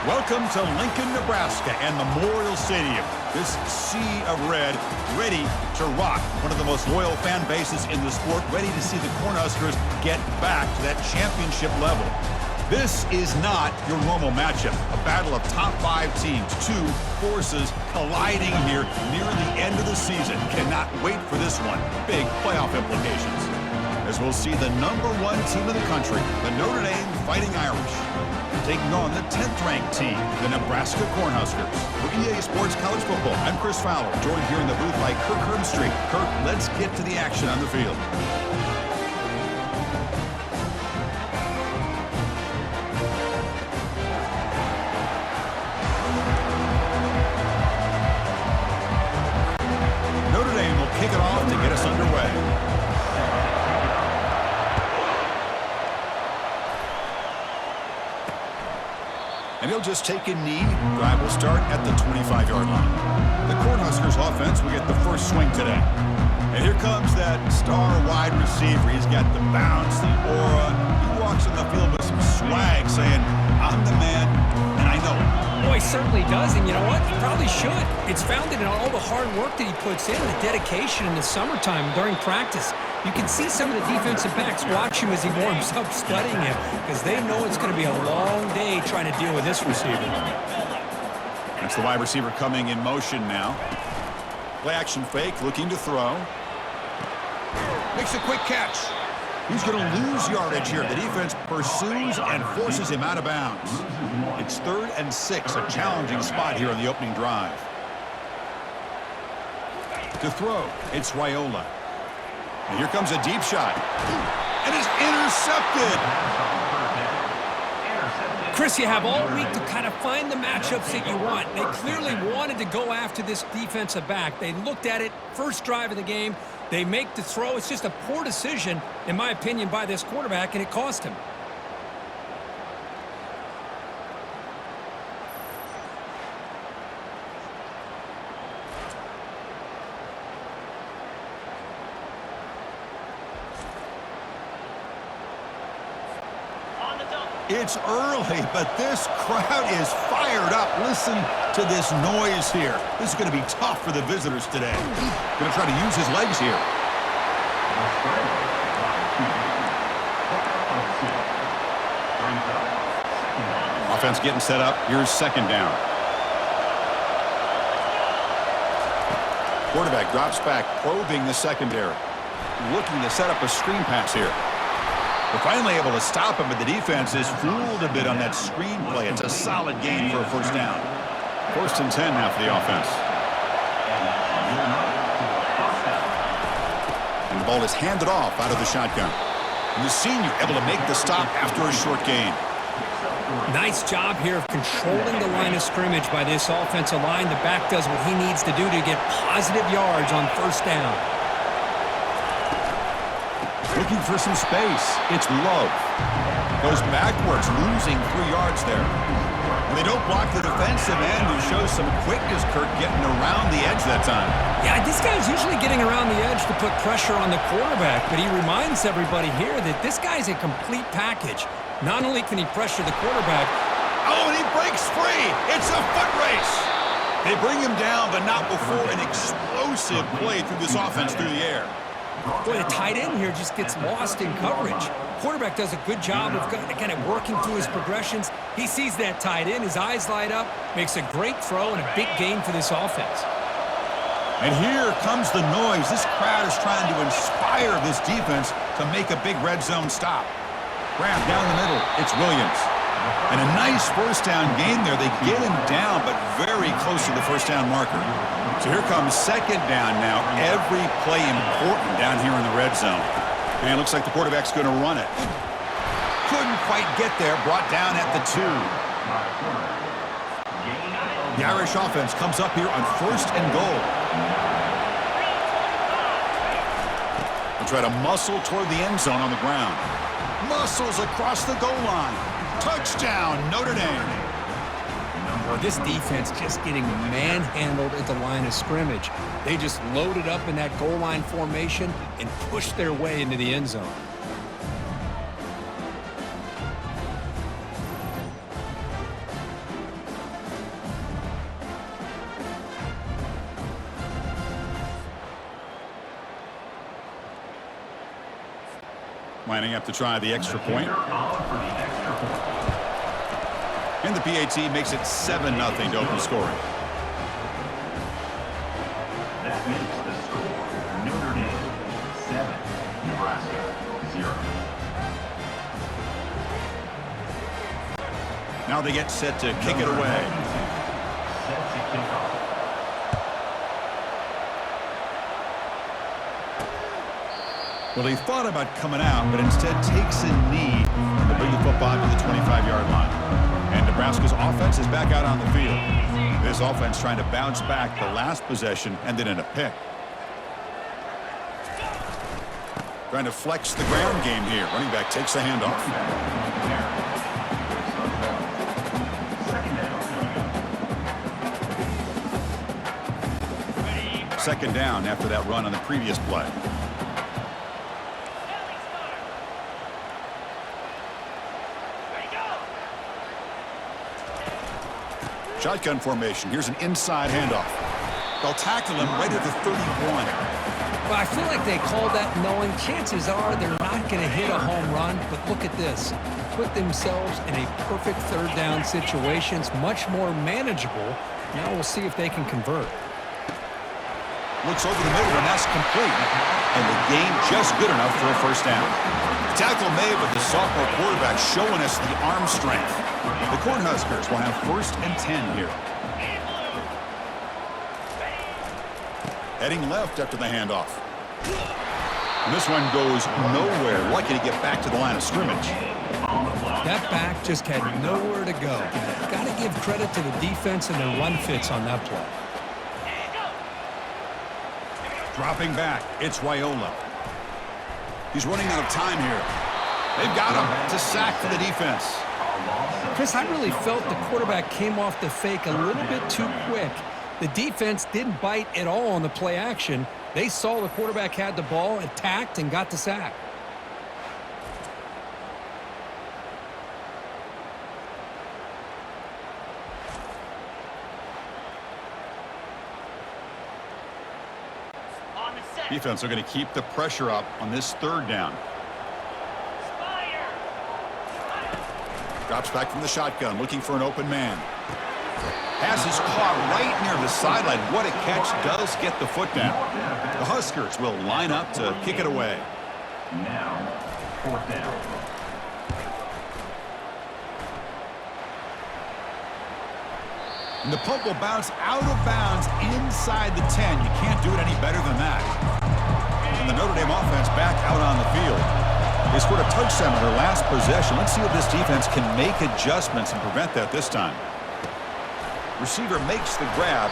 Welcome to Lincoln, Nebraska and Memorial Stadium. This sea of red ready to rock. One of the most loyal fan bases in the sport, ready to see the Cornhuskers get back to that championship level. This is not your normal matchup. A battle of top 5 teams, 2 forces colliding here near the end of the season. Cannot wait for this one. Big playoff implications. As we'll see the #1 team in the country, the Notre Dame Fighting Irish, taking on the 10th-ranked team, the Nebraska Cornhuskers. For EA Sports College Football, I'm Chris Fowler, joined here in the booth by Kirk Herbstreit. Kirk, let's get to the action on the field. Notre Dame will kick it off to get us underway. And he'll just take a knee. Drive will start at the 25-yard line. The Cornhuskers offense will get the first swing today. And here comes that star wide receiver. He's got the bounce, the aura. He walks in the field with some swag saying, I'm the man, and I know it. Well, he certainly does, and you know what? He probably should. It's founded in all the hard work that he puts in, the dedication in the summertime during practice. You can see some of the defensive backs watch him as he warms up, studying him, because they know it's going to be a long day trying to deal with this receiver. That's the wide receiver coming in motion now. Play action fake, looking to throw. Makes a quick catch. He's going to lose yardage here. The defense pursues and forces him out of bounds. It's 3rd and 6, a challenging spot here on the opening drive. To throw, it's Raiola. And here comes a deep shot. And it's intercepted. Chris, you have all week to kind of find the matchups that you want. They clearly wanted to go after this defensive back. They looked at it, first drive of the game. They make the throw. It's just a poor decision, in my opinion, by this quarterback, and it cost him. It's early, but this crowd is fired up. Listen to this noise here. This is going to be tough for the visitors today. Going to try to use his legs here. Offense getting set up. Here's 2nd down. Quarterback drops back, probing the secondary. Looking to set up a screen pass here. We're finally able to stop him, but the defense is fooled a bit on that screen play. It's a solid gain for a first down. 1st and 10 now for the offense. And the ball is handed off out of the shotgun. And the senior able to make the stop after a short gain. Nice job here of controlling the line of scrimmage by this offensive line. The back does what he needs to do to get positive yards on 1st down. Looking for some space. It's Love. Goes backwards, losing 3 yards there. And they don't block the defensive end, who shows some quickness, Kirk, getting around the edge that time. Yeah, this guy's usually getting around the edge to put pressure on the quarterback, but he reminds everybody here that this guy's a complete package. Not only can he pressure the quarterback. Oh, and he breaks free. It's a foot race. They bring him down, but not before an explosive play through this offense through the air. Boy, the tight end here just gets lost in coverage. Quarterback does a good job of kind of working through his progressions. He sees that tight end, his eyes light up, makes a great throw and a big gain for this offense. And here comes the noise. This crowd is trying to inspire this defense to make a big red zone stop. Grab down the middle. It's Williams. And a nice first down gain there. They get him down, but very close to the first down marker. So here comes 2nd down now. Every play important down here in the red zone. And it looks like the quarterback's going to run it. Couldn't quite get there. Brought down at the 2. The Irish offense comes up here on 1st and goal. They'll try to muscle toward the end zone on the ground. Muscles across the goal line. Touchdown, Notre Dame. Well, this defense just getting manhandled at the line of scrimmage. They just loaded up in that goal line formation and pushed their way into the end zone. Lining up to try the extra point. And the PAT makes it 7-0 to open scoring. That makes the score Notre Dame 7, Nebraska 0. Now they get set to kick it away. Set to kick off. Well, he thought about coming out, but instead takes a knee to bring the football to the 25-yard line. And Nebraska's offense is back out on the field. This offense trying to bounce back. The last possession ended in a pick. Trying to flex the ground game here. Running back takes the handoff. Second down after that run on the previous play. Shotgun formation. Here's an inside handoff. They'll tackle him right at the 31. Well, I feel like they called that knowing chances are they're not going to hit a home run, but look at this. Put themselves in a perfect third down situation. It's much more manageable. Now we'll see if they can convert. Looks over the middle, and that's complete. And the gain just good enough for a first down. Tackle made, but the sophomore quarterback showing us the arm strength. The Cornhuskers will have 1st and 10 here. Heading left after the handoff. And this one goes nowhere. Lucky to get back to the line of scrimmage. That back just had nowhere to go. Got to give credit to the defense and their run fits on that play. Dropping back, it's Raiola. He's running out of time here. They've got him. It's a sack for the defense. Chris, I really felt the quarterback came off the fake a little bit too quick. The defense didn't bite at all on the play action. They saw the quarterback had the ball, attacked, and got the sack. Defense are going to keep the pressure up on this third down. Drops back from the shotgun, looking for an open man. Pass is caught right near the sideline. What a catch. Does get the foot down. The Huskers will line up to kick it away. Now, 4th down. And the punt will bounce out of bounds inside the 10. You can't do it any better than that. And the Notre Dame offense back out on the field. They scored a touchdown in their last possession. Let's see if this defense can make adjustments and prevent that this time. Receiver makes the grab.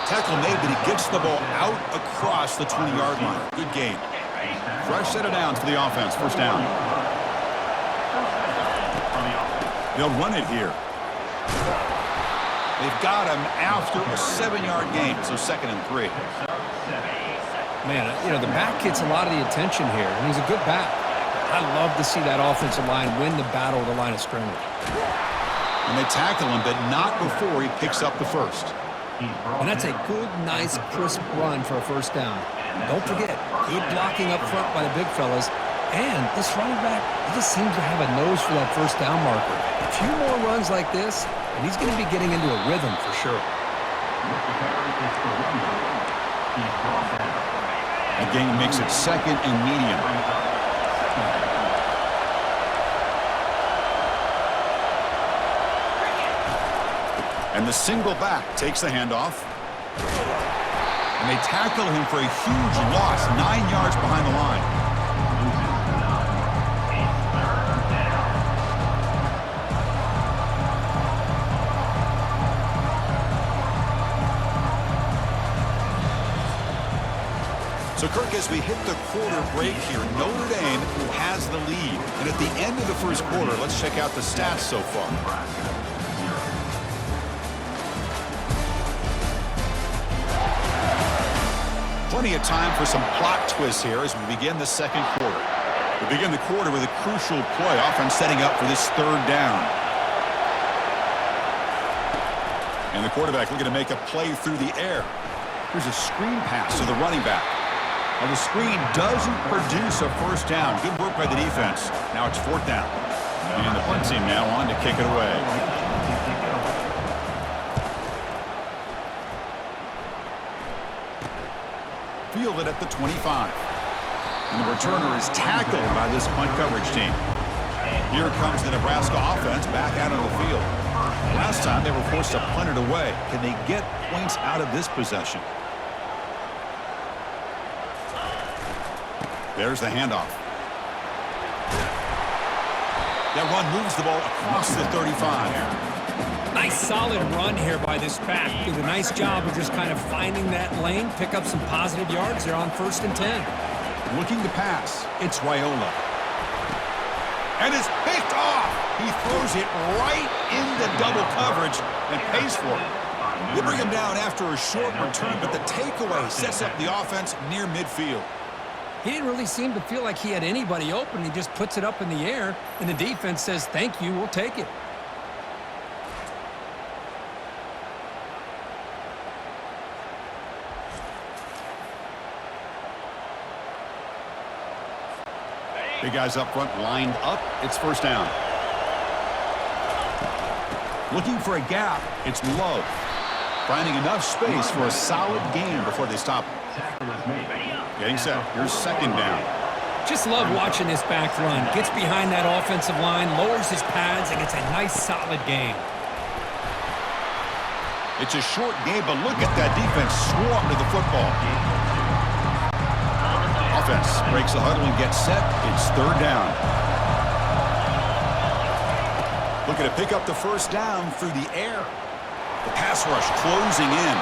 Tackle made, but he gets the ball out across the 20-yard line. Good gain. Fresh set of downs for the offense. First down. They'll run it here. They've got him after a 7-yard gain, so 2nd and 3. Man, you know, the back gets a lot of the attention here, and he's a good back. I love to see that offensive line win the battle of the line of scrimmage. And they tackle him, but not before he picks up the first. And that's a good, nice, crisp run for a first down. Don't forget, good blocking up front by the big fellas. And this running back, he just seems to have a nose for that first down marker. A few more runs like this, and he's going to be getting into a rhythm for sure. The game makes it 2nd and medium. And the single back takes the handoff. And they tackle him for a huge loss, 9 yards behind the line. So, Kirk, as we hit the quarter break here, Notre Dame has the lead. And at the end of the first quarter, let's check out the stats so far. Plenty of time for some plot twists here as we begin the second quarter. We begin the quarter with a crucial play, offense setting up for this third down. And the quarterback looking to make a play through the air. Here's a screen pass to the running back. Well, the screen doesn't produce a first down. Good work by the defense. Now it's 4th down. And the punt team now on to kick it away. Fielded at the 25. And the returner is tackled by this punt coverage team. Here comes the Nebraska offense back out on the field. Last time they were forced to punt it away. Can they get points out of this possession? There's the handoff. That run moves the ball across the 35. Nice solid run here by this back. Did a nice job of just kind of finding that lane, pick up some positive yards. They're on 1st and 10. Looking to pass. It's Raiola. And it's picked off. He throws it right into double coverage and pays for it. They bring him down after a short return, but the takeaway sets up the offense near midfield. He didn't really seem to feel like he had anybody open. He just puts it up in the air, and the defense says, thank you, we'll take it. Big guys up front lined up. It's 1st down. Looking for a gap. It's Love. Finding enough space for a solid gain before they stop him. Getting set. Here's 2nd down. Just love watching this back run. Gets behind that offensive line, lowers his pads, and gets a nice solid gain. It's a short game, but look at that defense swarm to the football. Offense breaks the huddle and gets set. It's 3rd down. Looking to pick up the 1st down through the air. The pass rush closing in.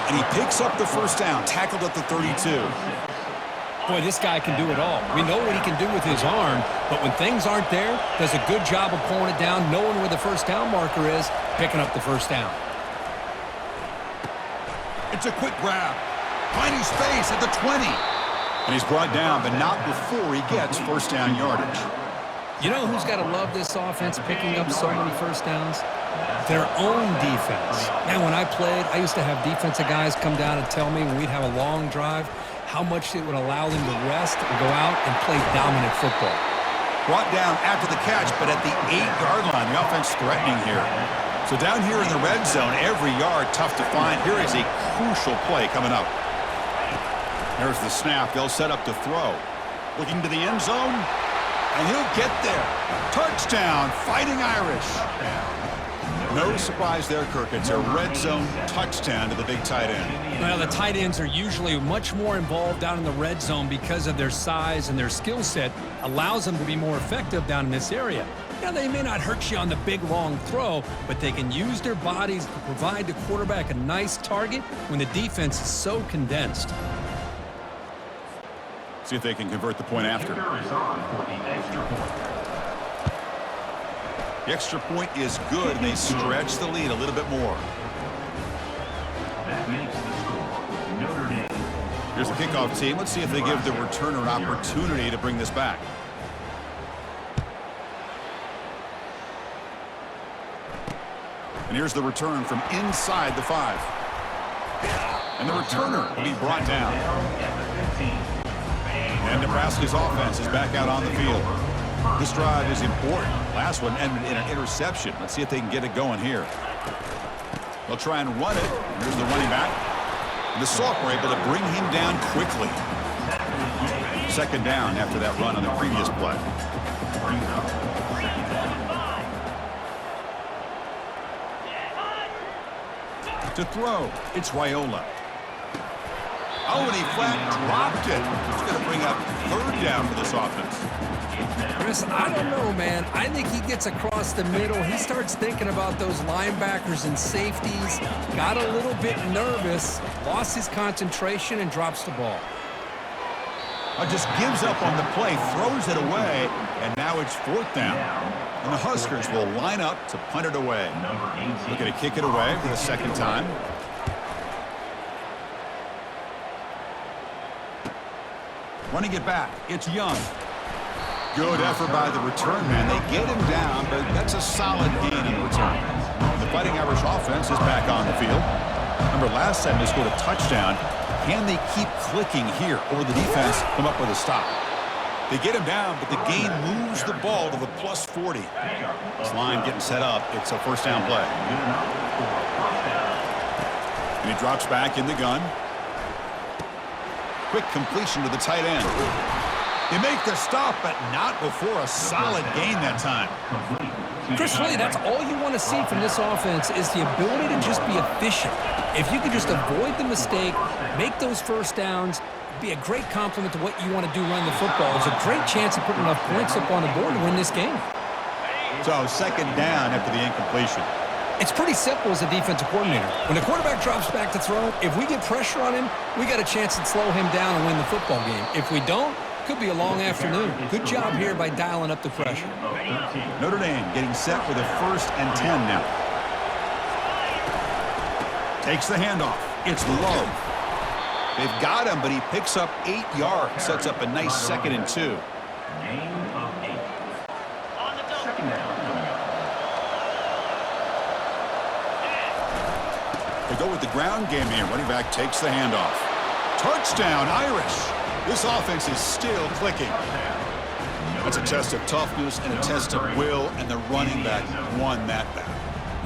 And he picks up the 1st down, tackled at the 32. Boy, this guy can do it all. We know what he can do with his arm, but when things aren't there, does a good job of pulling it down, knowing where the 1st down marker is, picking up the 1st down. It's a quick grab. Finding space at the 20. And he's brought down, but not before he gets 1st down yardage. You know who's got to love this offense picking up so many 1st downs? Their own defense. Now, when I played, I used to have defensive guys come down and tell me when we'd have a long drive how much it would allow them to rest and go out and play dominant football. Brought down after the catch, but at the 8-yard line, the offense threatening here. So down here in the red zone, every yard tough to find. Here is a crucial play coming up. There's the snap. They'll set up to throw. Looking to the end zone, and he'll get there. Touchdown, Fighting Irish. No surprise there, Kirk. It's a red zone touchdown to the big tight end. Well, the tight ends are usually much more involved down in the red zone because of their size and their skill set allows them to be more effective down in this area. Now, they may not hurt you on the big, long throw, but they can use their bodies to provide the quarterback a nice target when the defense is so condensed. See if they can convert the point after. The extra point is good. They stretch the lead a little bit more. That makes the score Notre Dame. Here's the kickoff team. Let's see if they give the returner an opportunity to bring this back. And here's the return from inside the 5. And the returner will be brought down. And Nebraska's offense is back out on the field. This drive is important. Last one ended in an interception. Let's see if they can get it going here. They'll try and run it. And here's the running back. And the Sauk were able to bring him down quickly. 2nd down after that run on the previous play. To throw, it's Raiola. Oh, and he flat dropped it. It's going to bring up 3rd down for this offense. Chris, I don't know, man. I think he gets across the middle. He starts thinking about those linebackers and safeties. Got a little bit nervous, lost his concentration, and drops the ball. Just gives up on the play, throws it away, and now it's 4th down. And the Huskers will line up to punt it away. Looking to kick it away for the 2nd time. Running it back, it's Young. Good effort by the return man. They get him down, but that's a solid gain in return. The Fighting Irish offense is back on the field. Remember, last time they scored a touchdown, Can they keep clicking here, or the defense come up with a stop? They get him down, but the game moves the ball to the plus 40. This line getting set up. It's a first down play. And he drops back in the gun. Quick completion to the tight end. They make the stop, but not before a solid gain that time. Chris, really, that's all you want to see from this offense is the ability to just be efficient. If you can just avoid the mistake, make those first downs, be a great compliment to what you want to do running the football. It's a great chance of putting enough points up on the board to win this game. So second down after the incompletion. It's pretty simple as a defensive coordinator. When the quarterback drops back to throw, if we get pressure on him, we got a chance to slow him down and win the football game. If we don't, could be a long afternoon. Good job here by dialing up the pressure. Notre Dame getting set for the 1st and 10 now. Takes the handoff. It's Love. They've got him, but he picks up 8 yards. Sets up a nice 2nd and 2. Gain of 8. Second down. They go with the ground game here. Running back takes the handoff. Touchdown, Irish. This offense is still clicking. That's a test of toughness and a test of will, and the running back won that battle.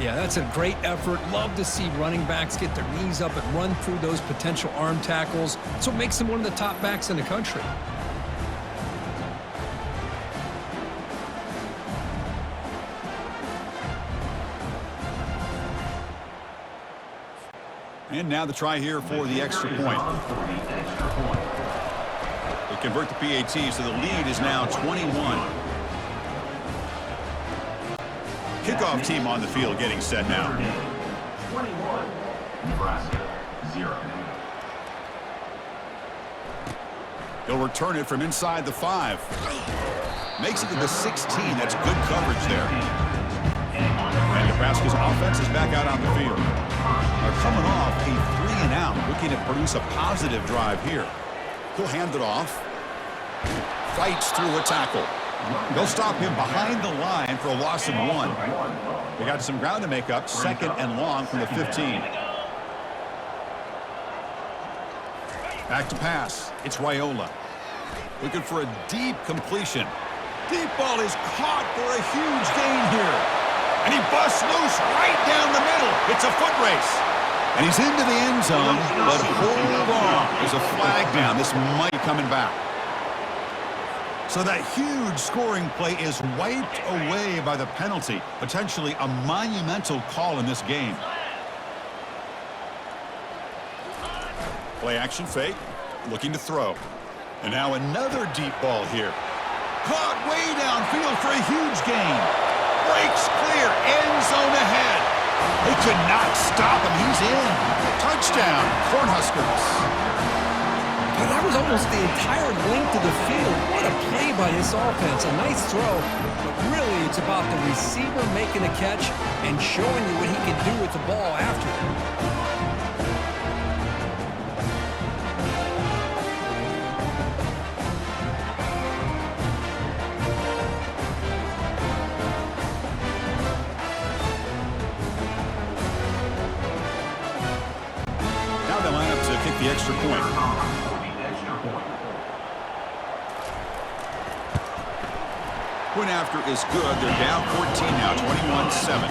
Yeah, that's a great effort. Love to see running backs get their knees up and run through those potential arm tackles. That's what makes them one of the top backs in the country. And now the try here for the extra point. They convert the PAT, so the lead is now 21. Kickoff team on the field getting set now. 21. Nebraska 0. He'll return it from inside the 5. Makes it to the 16. That's good coverage there. And Nebraska's offense is back out on the field. They're coming off a 3-and-out, looking to produce a positive drive here. He'll hand it off. Fights through a tackle. They'll stop him behind the line for a loss of 1. They got some ground to make up, 2nd and long from the 15. Back to pass. It's Raiola. Looking for a deep completion. Deep ball is caught for a huge gain here. And he busts loose right down the middle. It's a foot race. And he's into the end zone, but hold on. There's a flag down. This might be coming back. So that huge scoring play is wiped away by the penalty. Potentially a monumental call in this game. Play action fake. Looking to throw. And now another deep ball here. Caught way downfield for a huge gain. Breaks clear. End zone ahead. They could not stop him. He's in. Touchdown, Cornhuskers. But that was almost the entire length of the field. What a play by this offense. A nice throw, but really it's about the receiver making a catch and showing you what he can do with the ball after. Now they line up to kick the extra point. Point after is good. They're down 14 now, 21-7.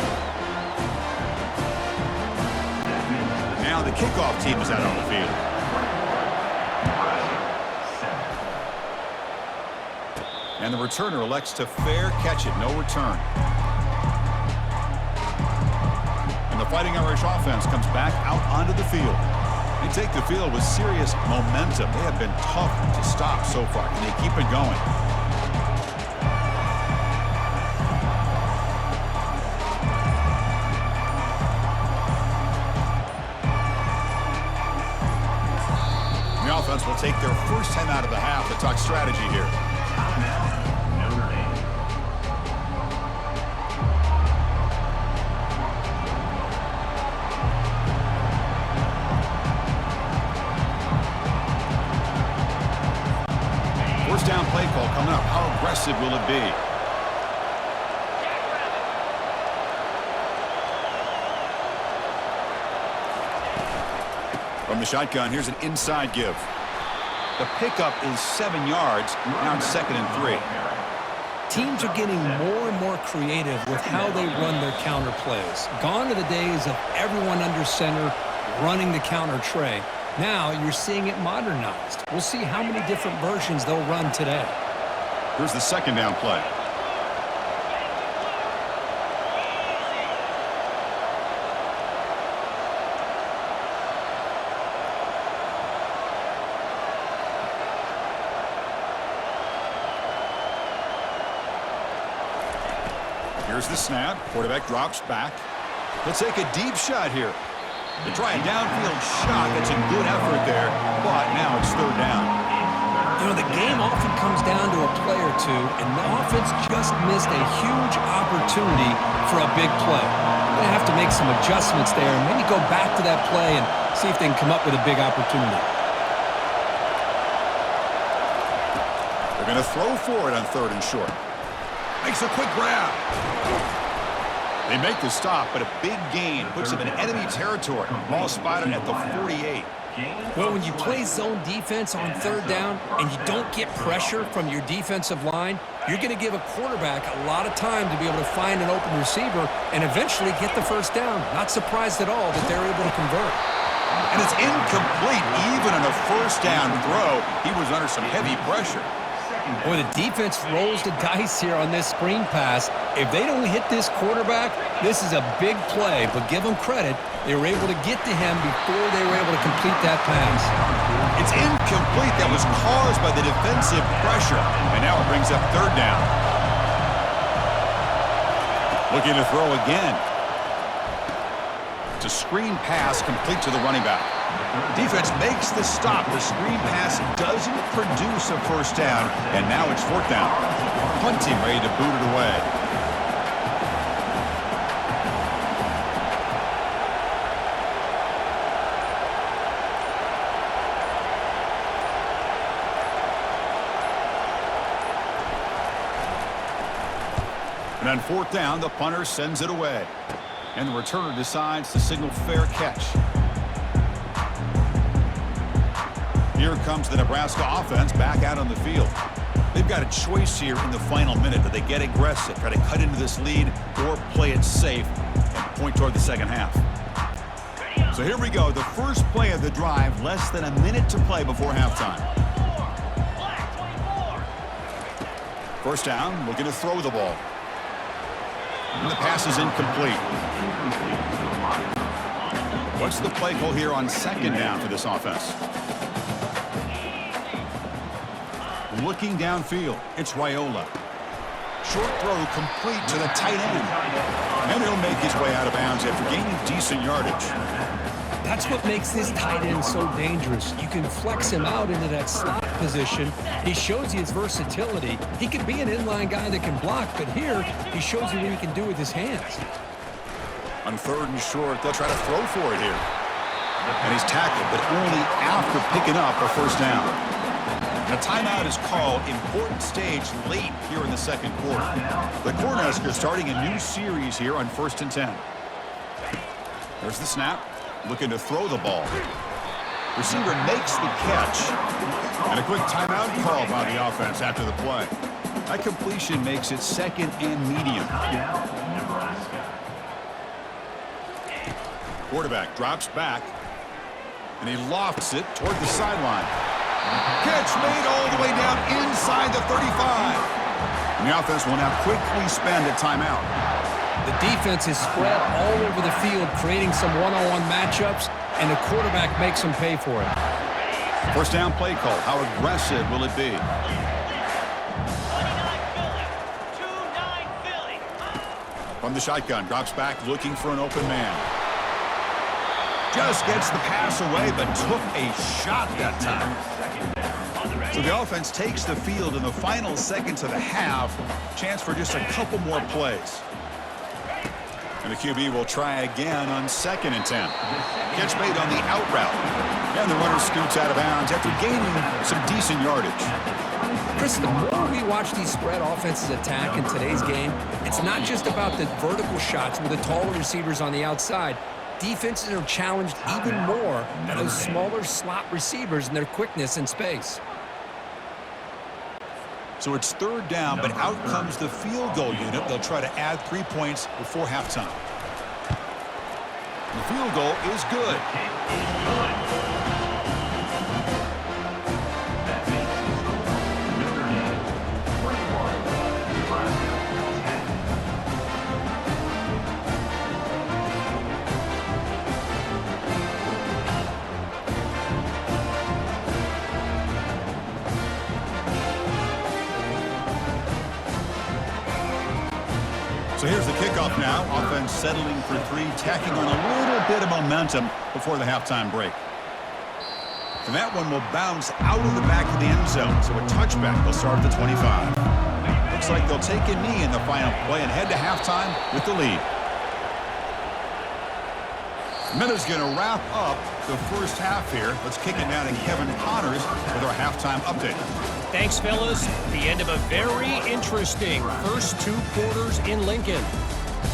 Now the kickoff team is out on the field. And the returner elects to fair catch it. No return. And the Fighting Irish offense comes back out onto the field. They take the field with serious momentum. They have been tough to stop so far. Can they keep it going? The offense will take their first time out of the half to talk strategy here. Notre Dame. First down play call coming up. How aggressive will it be? From the shotgun, here's an inside give. The pickup is 7 yards. Now it's 2nd and 3. Teams are getting more and more creative with how they run their counter plays. Gone are the days of everyone under center running the counter tray. Now you're seeing it modernized. We'll see how many different versions they'll run today. Here's the 2nd down play. Here's the snap. Quarterback drops back. He'll take a deep shot here. To try a downfield shot. That's a good effort there, but now it's 3rd down. You know, the game often comes down to a play or two, and the offense just missed a huge opportunity for a big play. They're going to have to make some adjustments there and maybe go back to that play and see if they can come up with a big opportunity. They're going to throw for it on 3rd and short. Makes a quick grab. They make the stop, but a big gain puts them in enemy territory. Ball spotted at the 48. Well, when you play zone defense on 3rd down and you don't get pressure from your defensive line, you're going to give a quarterback a lot of time to be able to find an open receiver and eventually get the 1st down. Not surprised at all that they're able to convert. And it's incomplete. Even on a 1st down throw, he was under some heavy pressure. Boy, the defense rolls the dice here on this screen pass. If they don't hit this quarterback, this is a big play. But give them credit, they were able to get to him before they were able to complete that pass. It's incomplete. That was caused by the defensive pressure. And now it brings up 3rd down. Looking to throw again. It's a screen pass complete to the running back. Defense makes the stop. The screen pass doesn't produce a 1st down, and now it's 4th down. Punting, ready to boot it away. And on 4th down, the punter sends it away. And the returner decides to signal fair catch. Here comes the Nebraska offense back out on the field. They've got a choice here in the final minute. Do they get aggressive, try to cut into this lead, or play it safe and point toward the 2nd half? So here we go. The first play of the drive, less than a minute to play before halftime. 1st down, looking to throw the ball. And the pass is incomplete. What's the play call here on 2nd down for this offense? Looking downfield, it's Raiola. Short throw complete to the tight end. And he'll make his way out of bounds after gaining decent yardage. That's what makes this tight end so dangerous. You can flex him out into that slot position. He shows you his versatility. He can be an inline guy that can block, but here he shows you what he can do with his hands. On 3rd and short, they'll try to throw for it here. And he's tackled, but only after picking up a 1st down. And a timeout is called. Important stage late here in the 2nd quarter. The Cornhuskers starting a new series here on 1st and 10. There's the snap. Looking to throw the ball. Receiver makes the catch. And a quick timeout call by the offense after the play. That completion makes it 2nd and medium. Quarterback drops back. And he lofts it toward the sideline. Catch made all the way down inside the 35. And the offense will now quickly spend a timeout. The defense is spread all over the field, creating some one-on-one matchups, and the quarterback makes them pay for it. 1st down play call. How aggressive will it be? From the shotgun, drops back looking for an open man. Just gets the pass away, but took a shot that time. So the offense takes the field in the final seconds of the half. Chance for just a couple more plays. And the QB will try again on 2nd and 10. Catch made on the out route. And the runner scoots out of bounds after gaining some decent yardage. Chris, the more we watch these spread offenses attack in today's game, it's not just about the vertical shots with the taller receivers on the outside. defenses are challenged even more by those smaller slot receivers and their quickness in space. So it's third down, but out comes the field goal unit. They'll try to add 3 points before halftime. The field goal is good. So here's the kickoff now. Offense settling for 3, tacking on a little bit of momentum before the halftime break. And that one will bounce out of the back of the end zone. So a touchback. They'll start at the 25. Looks like they'll take a knee in the final play and head to halftime with the lead. Minuta's going to wrap up the first half here. Let's kick it down to Kevin Connors with our halftime update. Thanks, fellas. The end of a very interesting first 2 quarters in Lincoln.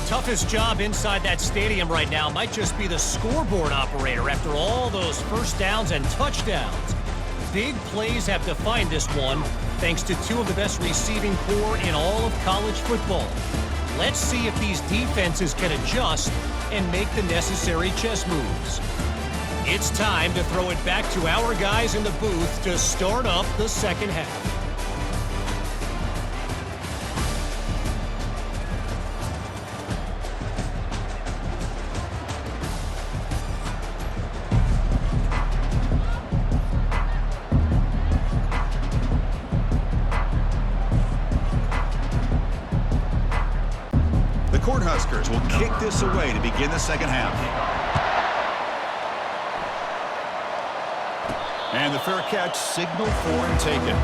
Toughest job inside that stadium right now might just be the scoreboard operator after all those first downs and touchdowns. Big plays have defined this one, thanks to 2 of the best receiving corps in all of college football. Let's see if these defenses can adjust and make the necessary chess moves. It's time to throw it back to our guys in the booth to start up the second half. The Cornhuskers will kick this away to begin the second half. And the fair catch, signal for and taken.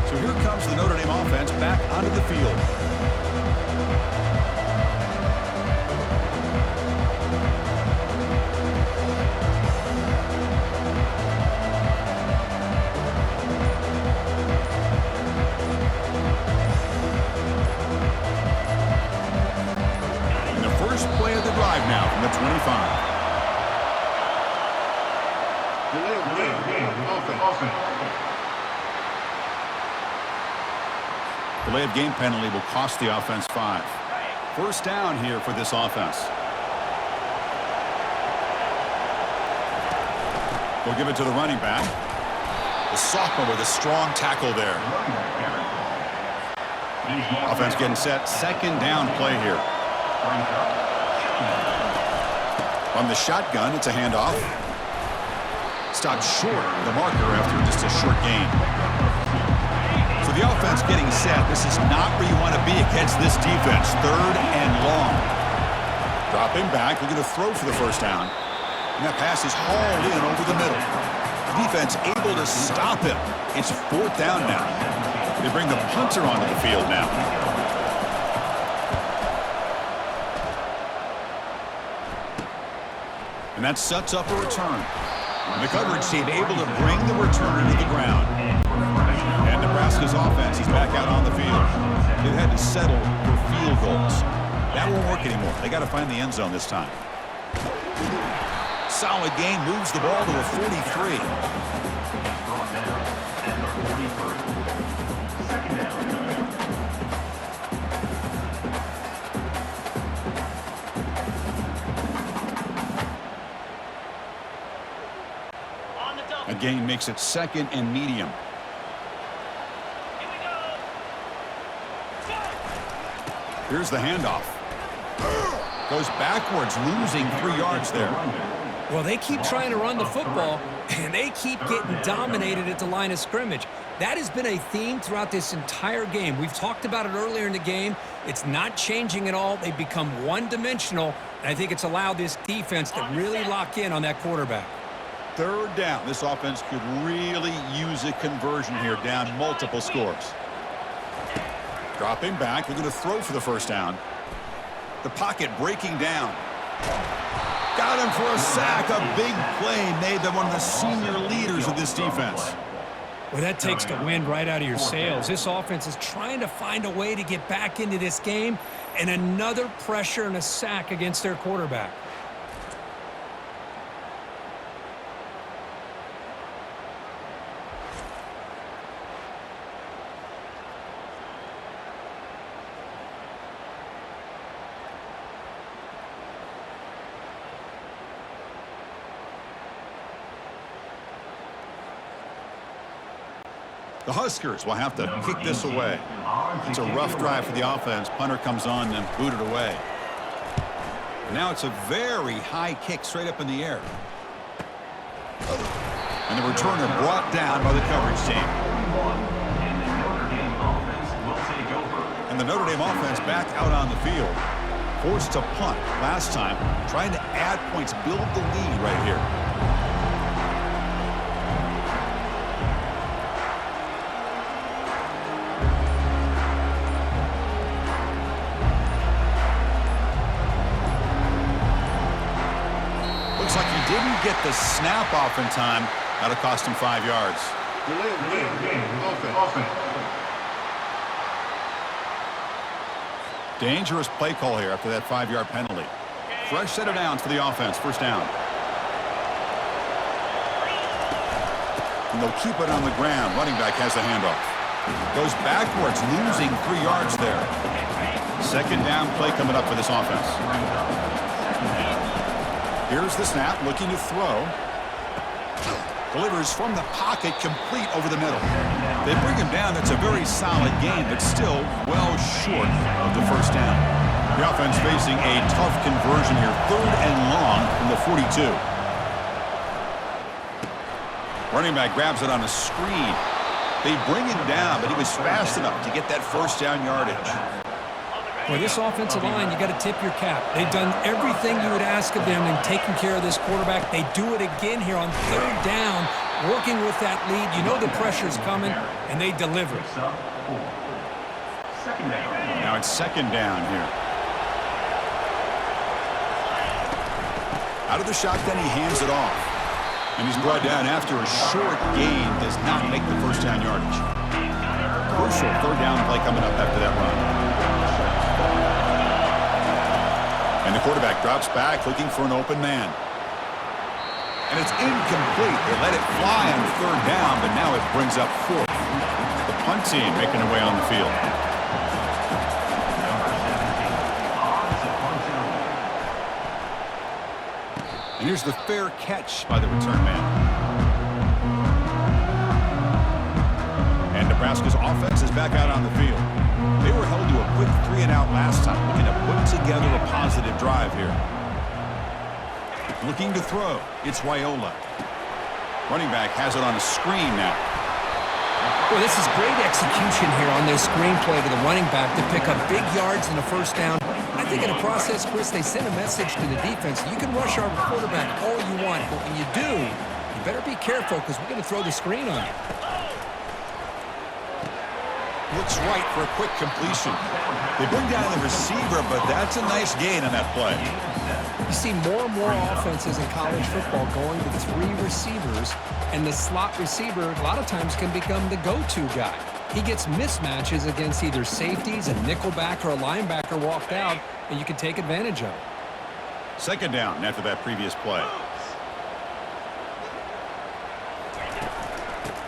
So here comes the Notre Dame offense back onto the field. And the first play of the drive now from the 25. Delay of game penalty will cost the offense 5. First down here for this offense. They'll give it to the running back. The sophomore with a strong tackle there. Offense getting set. Second down play here. From the shotgun, it's a handoff. Stopped short of the marker after just a short gain. So the offense getting set. This is not where you want to be against this defense. Third and long. Dropping back. We're going to throw for the first down. And that pass is hauled in over the middle. Defense able to stop him. It's fourth down now. They bring the punter onto the field now. And that sets up a return. The coverage team able to bring the returner to the ground. And Nebraska's offense is back out on the field. They've had to settle for field goals. That won't work anymore. They got to find the end zone this time. Solid gain, moves the ball to a 43. A gain makes it second and medium. Here's the handoff. Goes backwards, losing 3 yards there. Well, they keep trying to run the football, and they keep getting dominated at the line of scrimmage. That has been a theme throughout this entire game. We've talked about it earlier in the game. It's not changing at all. They've become one-dimensional, and I think it's allowed this defense to really lock in on that quarterback. Third down. This offense could really use a conversion here, down multiple scores. Dropping back. We're going to throw for the first down. The pocket breaking down. Got him for a sack. A big play made by one of the senior leaders of this defense. Well, that takes the wind right out of your sails. This offense is trying to find a way to get back into this game, and another pressure and a sack against their quarterback. The Huskers will have to kick this away. It's a rough drive for the offense. Punter comes on and booted away. Now it's a very high kick straight up in the air. And the returner brought down by the coverage team. And the Notre Dame offense back out on the field. Forced to punt last time, trying to add points, build the lead right here. Looks like he didn't get the snap off in time. That'll cost him 5 yards. Dangerous play call here after that 5-yard penalty. Fresh set of downs for the offense. First down. And they'll keep it on the ground. Running back has the handoff. Goes backwards, losing 3 yards there. Second down play coming up for this offense. Here's the snap, looking to throw. Delivers from the pocket, complete over the middle. They bring him down. That's a very solid game, but still well short of the first down. The offense facing a tough conversion here. 3rd and long from the 42. Running back grabs it on a screen. They bring him down, but he was fast enough to get that first down yardage. For this offensive line, you got to tip your cap. They've done everything you would ask of them in taking care of this quarterback. They do it again here on 3rd down, working with that lead. You know the pressure's coming, and they deliver. Now it's 2nd down here. Out of the shotgun, he hands it off. And he's brought down after a short gain. Does not make the first down yardage. Crucial 3rd down play coming up after that run. And the quarterback drops back looking for an open man. And it's incomplete. They let it fly on 3rd down, but now it brings up 4th. The punt team making their way on the field. And here's the fair catch by the return man. And Nebraska's offense is back out on the field. They were held to a quick 3-and-out last time, looking to put together a positive drive here. Looking to throw. It's Wyola. Running back has it on a screen now. Well, this is great execution here on this screenplay to the running back to pick up big yards in the first down. I think in the process, Chris, they send a message to the defense. You can rush our quarterback all you want, but when you do, you better be careful because we're going to throw the screen on you. Looks right for a quick completion. They bring down the receiver, but that's a nice gain on that play. You see more and more offenses in college football going with 3 receivers, and the slot receiver a lot of times can become the go-to guy. He gets mismatches against either safeties, a nickelback, or a linebacker walked out, and you can take advantage of it. 2nd down after that previous play.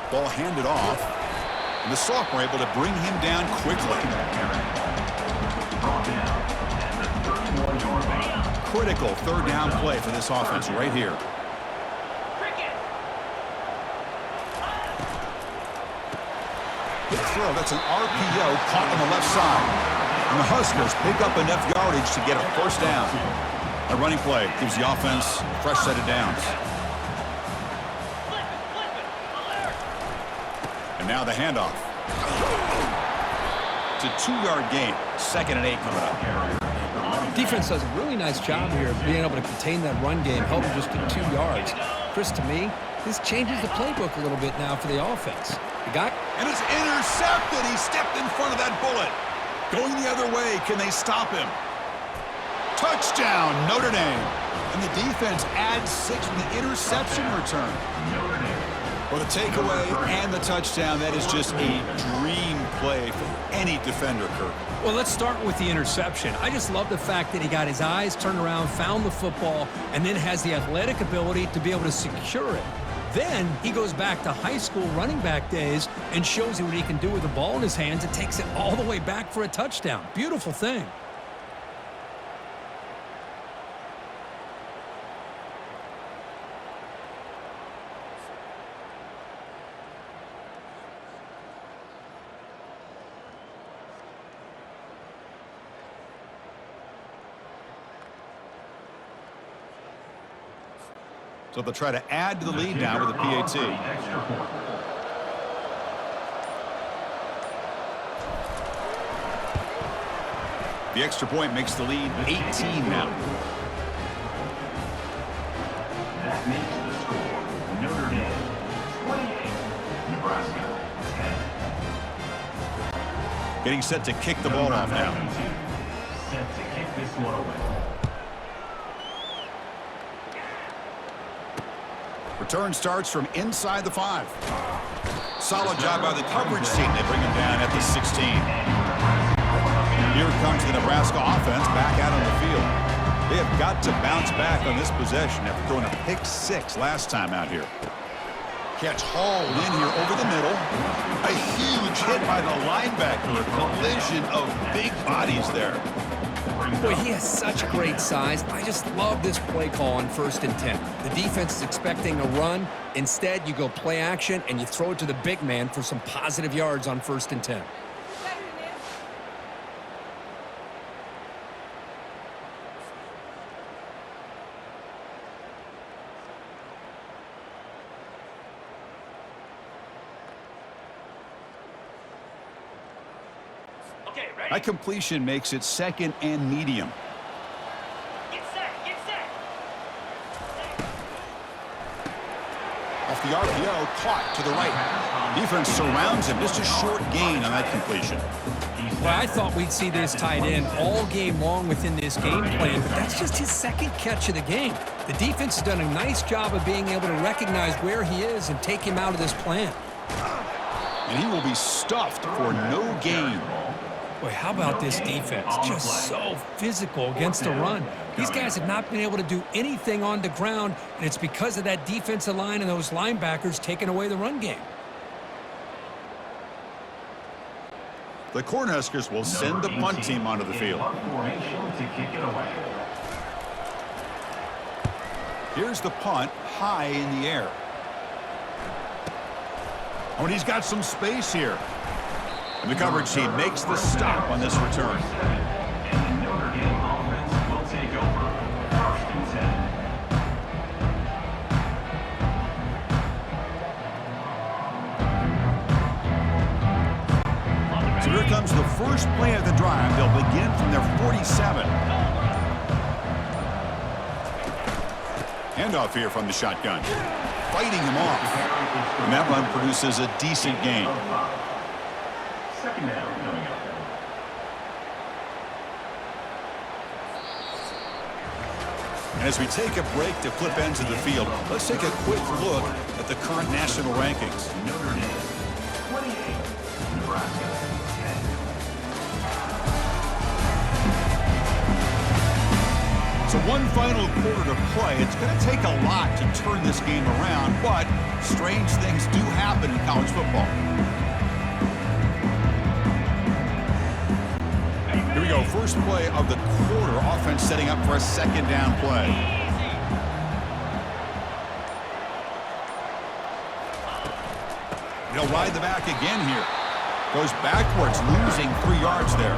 Ball handed off. And the sophomore able to bring him down quickly. Critical 3rd down play for this offense right here. Good throw. That's an RPO caught on the left side. And the Huskers pick up enough yardage to get a first down. A running play gives the offense a fresh set of downs. And now the handoff. It's a 2-yard gain. 2nd and 8 coming up. Defense does a really nice job here of being able to contain that run game, held just to 2 yards. Chris, to me, this changes the playbook a little bit now for the offense. The guy... And it's intercepted. He stepped in front of that bullet. Going the other way. Can they stop him? Touchdown, Notre Dame. And the defense adds 6 with the interception return. Well, the takeaway and the touchdown, that is just a dream play for any defender, Kirk. Well, let's start with the interception. I just love the fact that he got his eyes turned around, found the football, and then has the athletic ability to be able to secure it. Then he goes back to high school running back days and shows you what he can do with the ball in his hands and takes it all the way back for a touchdown. Beautiful thing. So they'll try to add to the lead now with a PAT. The extra point makes the lead 18 now. That makes the score Notre Dame 28, Nebraska 10. Getting set to kick the ball off now. Set to kick this one away. Return starts from inside the 5. Solid job by the coverage team. They bring him down at the 16. Here comes the Nebraska offense back out on the field. They have got to bounce back on this possession after throwing a pick 6 last time out here. Catch hauled in here over the middle. A huge hit by the linebacker. A collision of big bodies there. Boy, he has such great size. I just love this play call on 1st and 10. The defense is expecting a run. Instead, you go play action, and you throw it to the big man for some positive yards on 1st and 10. That completion makes it 2nd and medium. Get set, get set. Off the RPO, caught to the right. Defense surrounds him. Just a short gain on that completion. Well, I thought we'd see this tight end all game long within this game plan, but that's just his 2nd catch of the game. The defense has done a nice job of being able to recognize where he is and take him out of this plan. And he will be stuffed for no gain. Boy, how about this defense? Just so physical against the run. These guys have not been able to do anything on the ground, and it's because of that defensive line and those linebackers taking away the run game. The Cornhuskers will send the punt team onto the field. Here's the punt, high in the air. Oh, and he's got some space here. And the coverage team makes the stop on this return. And the Notre Dame offense will take over 1st and 10. So here comes the first play of the drive. They'll begin from their 47. Handoff here from the shotgun. Fighting him off. And that run produces a decent gain. 2nd down coming up. And as we take a break to flip ends of the field, let's take a quick look at the current national rankings. Notre Dame 28, Nebraska 10. So one final quarter to play. It's going to take a lot to turn this game around, but strange things do happen in college football. Here we go, first play of the quarter. Offense setting up for a 2nd down play. He'll ride the back again here. Goes backwards, losing 3 yards there.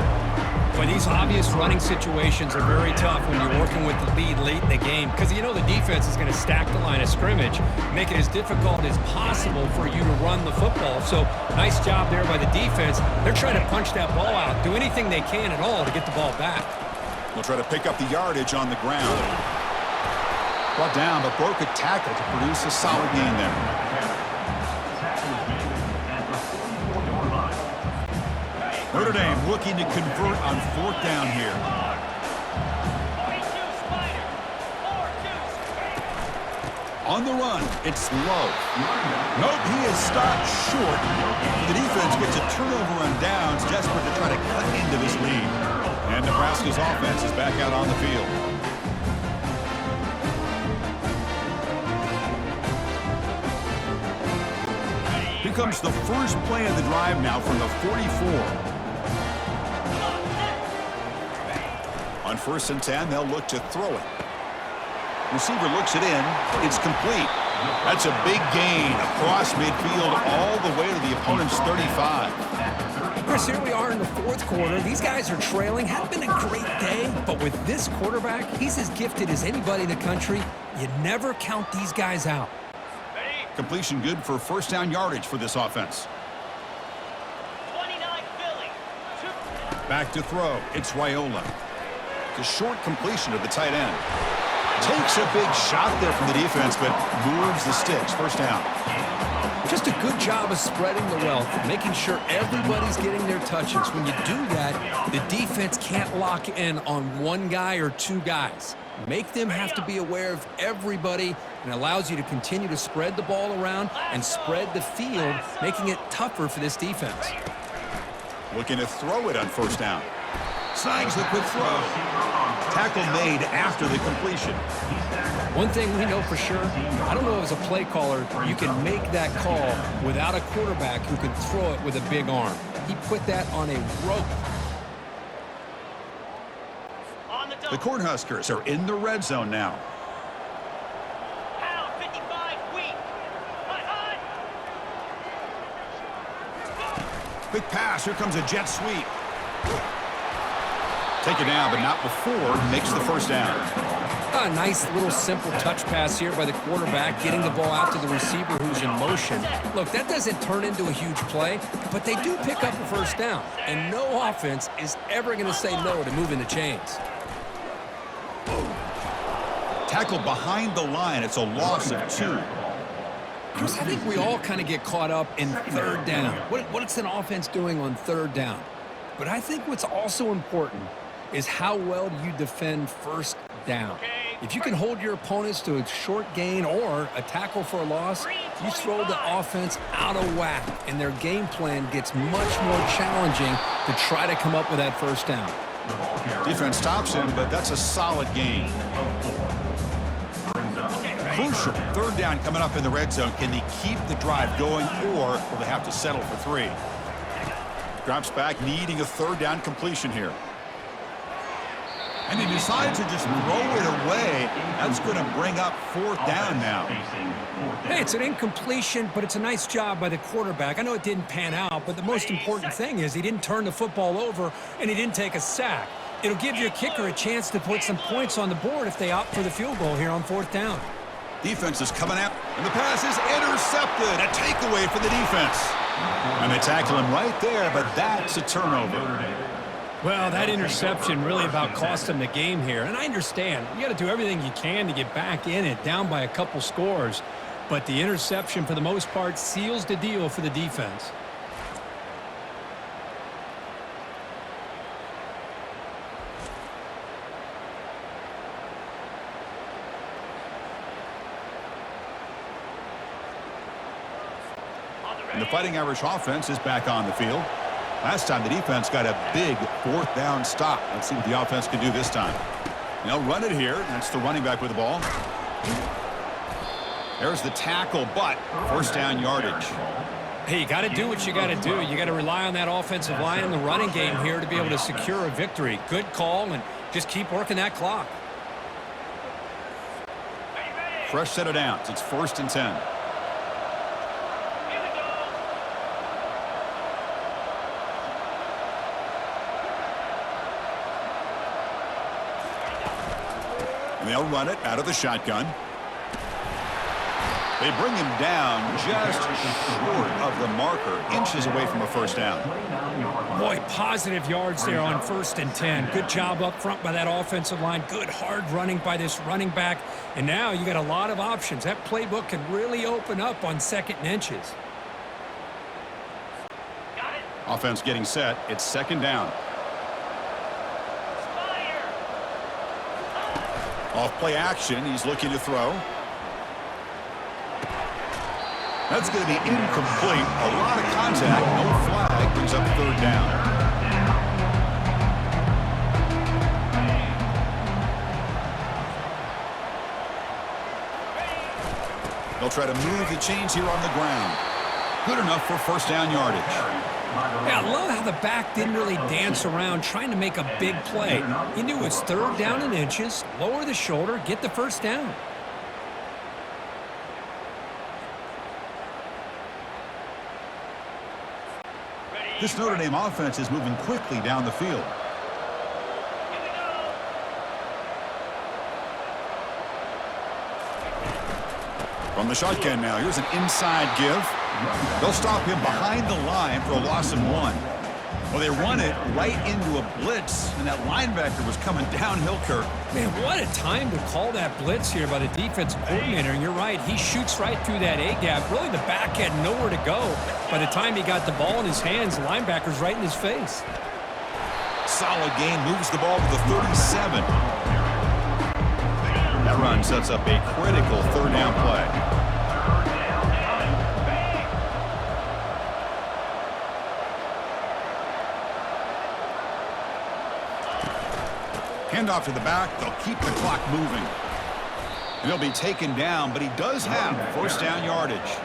But these obvious running situations are very tough when you're working with the lead late in the game because you know the defense is going to stack the line of scrimmage, make it as difficult as possible for you to run the football. So nice job there by the defense. They're trying to punch that ball out, do anything they can at all to get the ball back. They'll try to pick up the yardage on the ground. Brought down, but broke a tackle to produce a solid gain there. Notre Dame looking to convert on 4th down here. 42 Spider. 4-2. On the run, it's low. Nope, he is stopped short. The defense gets a turnover on downs, desperate to try to cut into this lead. And Nebraska's offense is back out on the field. Here comes the first play of the drive now from the 44. On 1st and 10, they'll look to throw it. Receiver looks it in. It's complete. That's a big gain across midfield all the way to the opponent's 35. Chris, here we are in the 4th quarter. These guys are trailing. Hadn't been a great day, but with this quarterback, he's as gifted as anybody in the country. You never count these guys out. Completion good for first down yardage for this offense. 29 Philly. Back to throw. It's Raiola. The short completion of the tight end. Takes a big shot there from the defense, but moves the sticks. First down. Just a good job of spreading the wealth, making sure everybody's getting their touches. When you do that, the defense can't lock in on one guy or two guys. Make them have to be aware of everybody, and allows you to continue to spread the ball around and spread the field, making it tougher for this defense. Looking to throw it on first down. Snags the quick throw. Tackle made after the completion. One thing we know for sure, I don't know as a play caller, you can make that call without a quarterback who can throw it with a big arm. He put that on a rope. The Cornhuskers are in the red zone now. Pound 55 weak. Hot. Quick pass. Here comes a jet sweep. Take it down, but not before he makes the first down. A nice little simple touch pass here by the quarterback, getting the ball out to the receiver who's in motion. Look, that doesn't turn into a huge play, but they do pick up a first down, and no offense is ever going to say no to moving the chains. Tackle behind the line. It's a loss of 2. Chris, I think we all kind of get caught up in third down. What's an offense doing on third down? But I think what's also important is how well do you defend first down. If you can hold your opponents to a short gain or a tackle for a loss, you throw the offense out of whack, and their game plan gets much more challenging to try to come up with that first down. Defense stops him, but that's a solid gain. Crucial third down coming up in the red zone. Can they keep the drive going, or will they have to settle for 3? Drops back, needing a third down completion here. And he decides to just throw it away. That's going to bring up 4th down now. Hey, it's an incompletion, but it's a nice job by the quarterback. I know it didn't pan out, but the most important thing is he didn't turn the football over and he didn't take a sack. It'll give your kicker a chance to put some points on the board if they opt for the field goal here on 4th down. Defense is coming out, and the pass is intercepted. A takeaway for the defense. And they tackle him right there, but that's a turnover. Well, that interception really about cost them the game here. And I understand. You got to do everything you can to get back in it, down by a couple scores. But the interception, for the most part, seals the deal for the defense. And the Fighting Irish offense is back on the field. Last time the defense got a big 4th down stop. Let's see what the offense can do this time. They'll run it here. That's the running back with the ball. There's the tackle, but first down yardage. Hey, you got to do what you got to do. You got to rely on that offensive line in the running game here to be able to secure a victory. Good call, and just keep working that clock. Fresh set of downs. It's 1st and 10. And they'll run it out of the shotgun. They bring him down just short of the marker, inches away from a first down. Boy, positive yards there on 1st and 10. Good job up front by that offensive line. Good hard running by this running back. And now you got a lot of options. That playbook can really open up on 2nd and inches. Offense getting set. It's 2nd down. Off play action. He's looking to throw. That's going to be incomplete. A lot of contact, no flag, brings up third down. They'll try to move the chains here on the ground. Good enough for first down yardage. Yeah, I love how the back didn't really dance around trying to make a big play. He knew it's third down in inches, lower the shoulder, get the first down. This Notre Dame offense is moving quickly down the field. From the shotgun now, here's an inside give. They'll stop him behind the line for a loss of 1. Well, they run it right into a blitz, and that linebacker was coming downhill, Kirk. Man, what a time to call that blitz here by the defensive coordinator. And you're right, he shoots right through that A-gap. Really, the back had nowhere to go. By the time he got the ball in his hands, the linebacker's right in his face. Solid gain, moves the ball to the 37. That run sets up a critical third down play. Handoff to the back. They'll keep the clock moving. And he'll be taken down, but he does have first down yardage.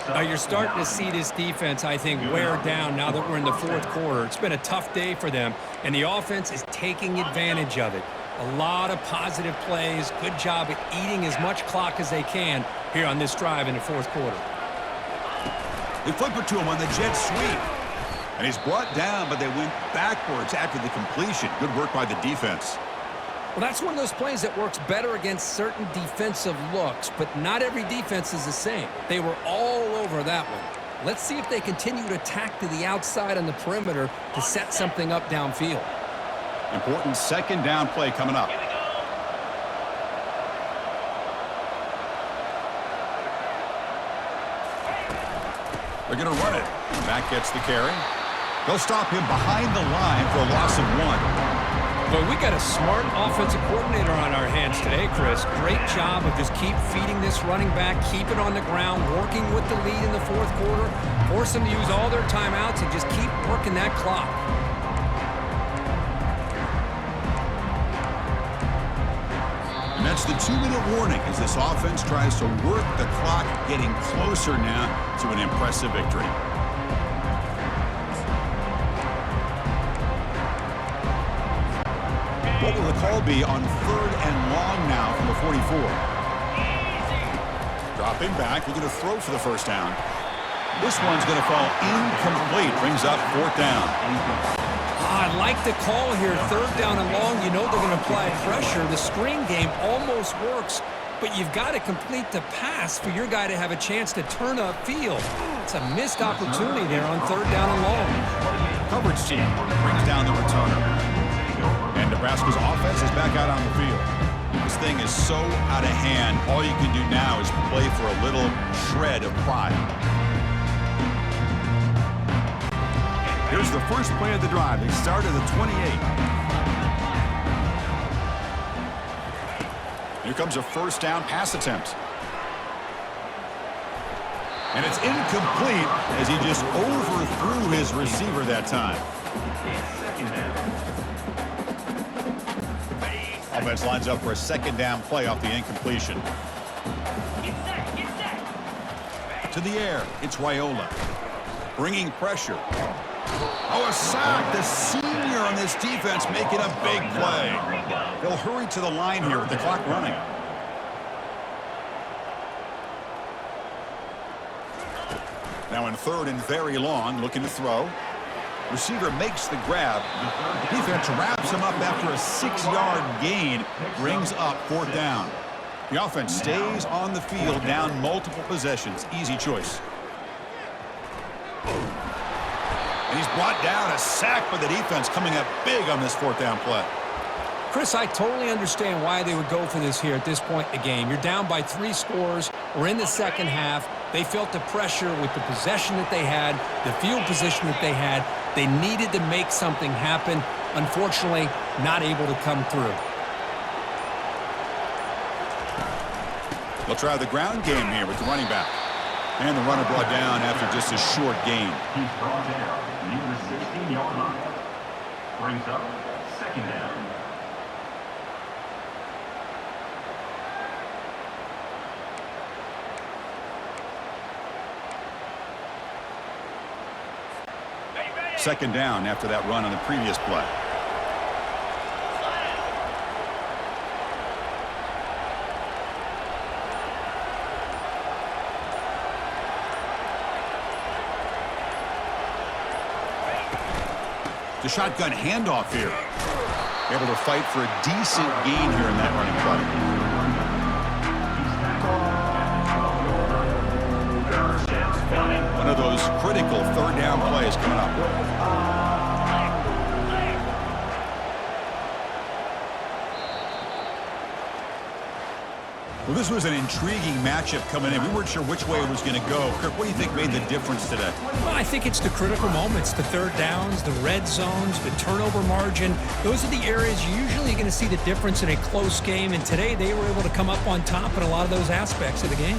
Now you're starting to see this defense, I think, wear down now that we're in the fourth quarter. It's been a tough day for them, and the offense is taking advantage of it. A lot of positive plays. Good job at eating as much clock as they can here on this drive in the fourth quarter. They flip it to him on the jet sweep. And he's brought down, but they went backwards after the completion. Good work by the defense. Well, that's one of those plays that works better against certain defensive looks, but not every defense is the same. They were all over that one. Let's see if they continue to attack to the outside on the perimeter to set something up downfield. Important second down play coming up. They're going to run it. Back gets the carry. They'll stop him behind the line for a loss of 1. But we got a smart offensive coordinator on our hands today, Chris. Great job of just keep feeding this running back, keep it on the ground, working with the lead in the fourth quarter, force them to use all their timeouts and just keep working that clock. And that's the 2-minute warning as this offense tries to work the clock, getting closer now to an impressive victory. What will the call be on third and long now from the 44? Dropping back, looking to throw for the first down. This one's going to fall incomplete, brings up fourth down. I like the call here, third down and long. You know they're going to apply pressure. The screen game almost works, but you've got to complete the pass for your guy to have a chance to turn upfield. It's a missed opportunity there on third down and long. Coverage team brings down the returner. And Nebraska's offense is back out on the field. This thing is so out of hand. All you can do now is play for a little shred of pride. Here's the first play of the drive. They start at the 28. Here comes a first down pass attempt. And it's incomplete as he just overthrew his receiver that time. Offense lines up for a second down play off the incompletion. To the air, it's Raiola. Bringing pressure. Oh, a sack. The senior on this defense making a big play. They'll hurry to the line here with the clock running. Now in third and very long, looking to throw. Receiver makes the grab. Defense wraps him up after a 6-yard gain. Brings up fourth down. The offense stays on the field down multiple possessions. Easy choice. And he's brought down, a sack by the defense coming up big on this fourth down play. Chris, I totally understand why they would go for this here at this point in the game. You're down by 3 scores. We're in the second half. They felt the pressure with the possession that they had, the field position that they had. They needed to make something happen. Unfortunately, not able to come through. They'll try the ground game here with the running back. And the runner brought down after just a short gain. He's brought down near the 16-yard line. Brings up second down. Second down after that run on the previous play. The shotgun handoff here. Able to fight for a decent gain here in that running play. One of those critical third down plays coming up. Well, this was an intriguing matchup coming in. We weren't sure which way it was going to go. Kirk, what do you think made the difference today? Well, I think it's the critical moments, the third downs, the red zones, the turnover margin. Those are the areas you're usually going to see the difference in a close game, and today they were able to come up on top in a lot of those aspects of the game.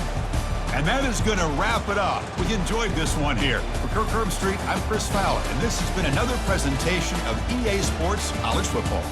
And that is going to wrap it up. We enjoyed this one here. For Kirk Herbstreit, I'm Chris Fowler, and this has been another presentation of EA Sports College Football.